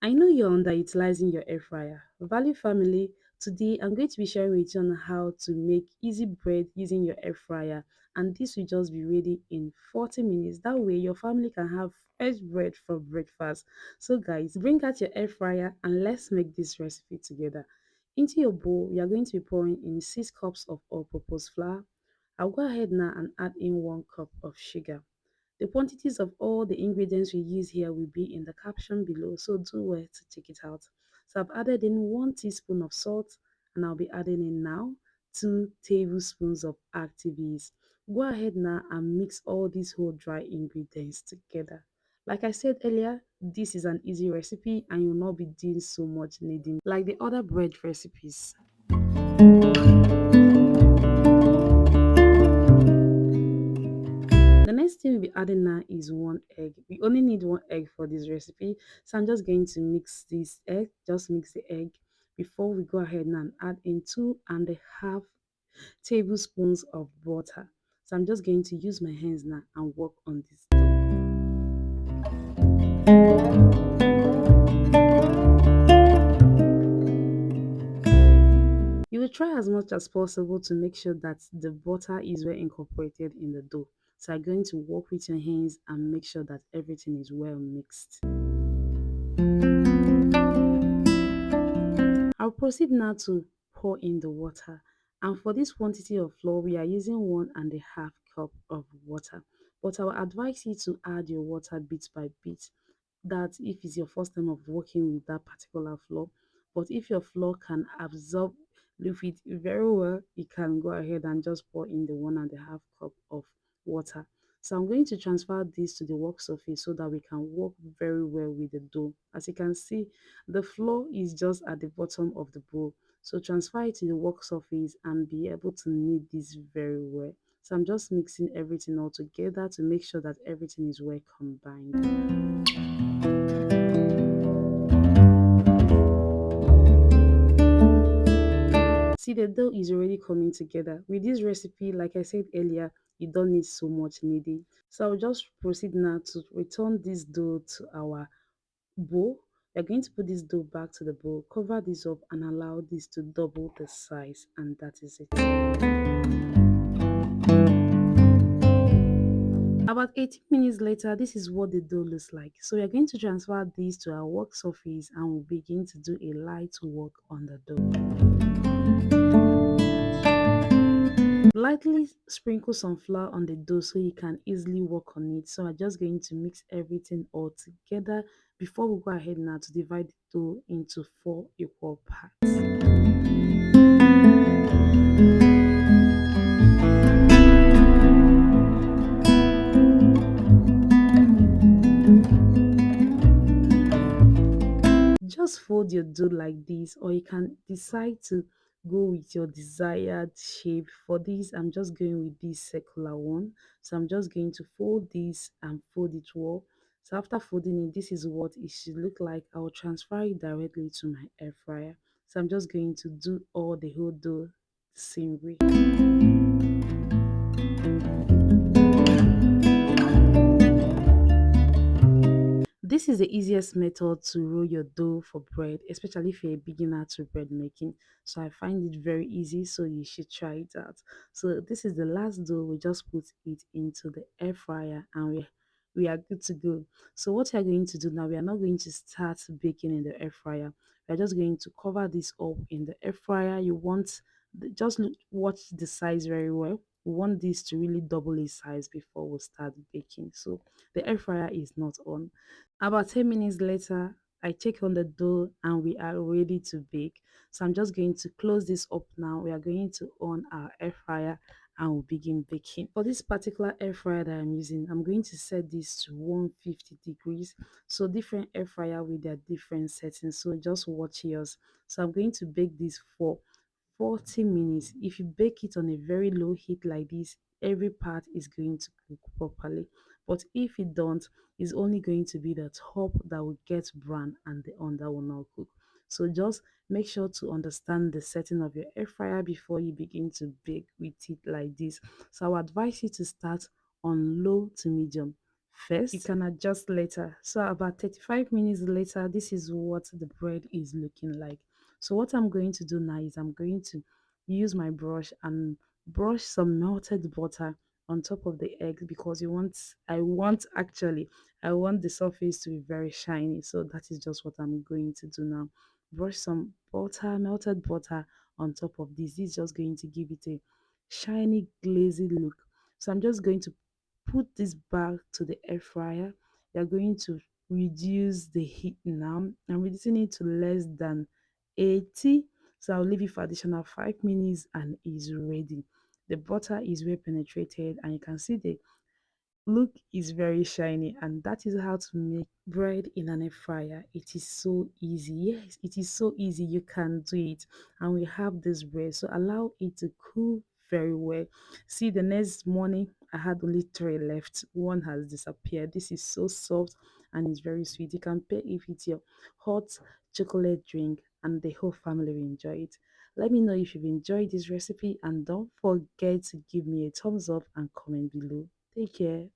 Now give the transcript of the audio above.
I know you're underutilizing your air fryer. Value family, today I'm going to be sharing with you on how to make easy bread using your air fryer. And this will just be ready in 40 minutes. That way your family can have fresh bread for breakfast. So guys, bring out your air fryer and let's make this recipe together. Into your bowl, you are going to be pouring in 6 cups of all-purpose flour. I'll go ahead now and add in 1 cup of sugar. The quantities of all the ingredients we use here will be in the caption below, so do well to check it out. So I've added in 1 teaspoon of salt and I'll be adding in now 2 tablespoons of active yeast. Go ahead now and mix all these whole dry ingredients together. Like I said earlier, this is an easy recipe and you'll not be doing so much kneading like the other bread recipes. The next thing we'll be adding now is 1 egg. We only need 1 egg for this recipe. So I'm just going to mix this egg, just mix the egg before we go ahead now and add in 2.5 tablespoons of butter. So I'm just going to use my hands now and work on this dough. You will try as much as possible to make sure that the butter is well incorporated in the dough. So you're going to work with your hands and make sure that everything is well mixed. I'll proceed now to pour in the water. And for this quantity of flour, we are using 1.5 cup of water. But I will advise you to add your water bit by bit. That if it's your first time of working with that particular flour. But if your flour can absorb liquid very well, you can go ahead and just pour in the 1.5 cup of water. So I'm going to transfer this to the work surface so that we can work very well with the dough. As you can see, the flour is just at the bottom of the bowl. So transfer it to the work surface and be able to knead this very well. So I'm just mixing everything all together to make sure that everything is well combined. See, the dough is already coming together. With this recipe, like I said earlier, you don't need so much kneading. So I'll just proceed now to return this dough to our bowl. We're going to put this dough back to the bowl, cover this up and allow this to double the size, and that is it. About 18 minutes later, this is what the dough looks like. So we're going to transfer this to our work surface and we'll begin to do a light work on the dough. Lightly sprinkle some flour on the dough so you can easily work on it. So I'm just going to mix everything all together before we go ahead now to divide the dough into 4 equal parts. Just fold your dough like this, or you can decide to go with your desired shape. For this, I'm just going with this circular one. So I'm just going to fold this and fold it well. So after folding it, this is what it should look like. I'll transfer it directly to my air fryer. So I'm just going to do all the whole dough the same way. This is the easiest method to roll your dough for bread, especially if you're a beginner to bread making. So I find it very easy, so you should try it out. So this is the last dough. We just put it into the air fryer and we are good to go. So what we are going to do now, we are not going to start baking in the air fryer. We are just going to cover this up in the air fryer. You want just watch the size very well. We want this to really double its size before we start baking. So the air fryer is not on. About 10 minutes later, I check on the dough and we are ready to bake. So I'm just going to close this up now. We are going to on our air fryer and we'll begin baking. For this particular air fryer that I'm using, I'm going to set this to 150 degrees. So different air fryer with their different settings. So just watch yours. So I'm going to bake this for 40 minutes. If you bake it on a very low heat like this, every part is going to cook properly. But if you don't, it's only going to be the top that will get brown and the under will not cook. So just make sure to understand the setting of your air fryer before you begin to bake with it like this. So I would advise you to start on low to medium. first. You can adjust later. So about 35 minutes later, this is what the bread is looking like. So what I'm going to do now is I'm going to use my brush and brush some melted butter on top of the egg because I want the surface to be very shiny. So that is just what I'm going to do now. Brush some butter, melted butter on top of this. This is just going to give it a shiny, glazy look. So I'm just going to put this back to the air fryer. You're going to reduce the heat now. I'm reducing it to less than 80. So I'll leave it for additional 5 minutes and it's ready. The butter is well penetrated and you can see the look is very shiny, and that is how to make bread in an air fryer. It is so easy. Yes, it is so easy. You can do it. And we have this bread. So allow it to cool very well. See, the next morning I had only three left. One has disappeared. This is so soft and it's very sweet. You can pair it with your hot chocolate drink and the whole family will enjoy it. Let me know if you've enjoyed this recipe and don't forget to give me a thumbs up and comment below. Take care.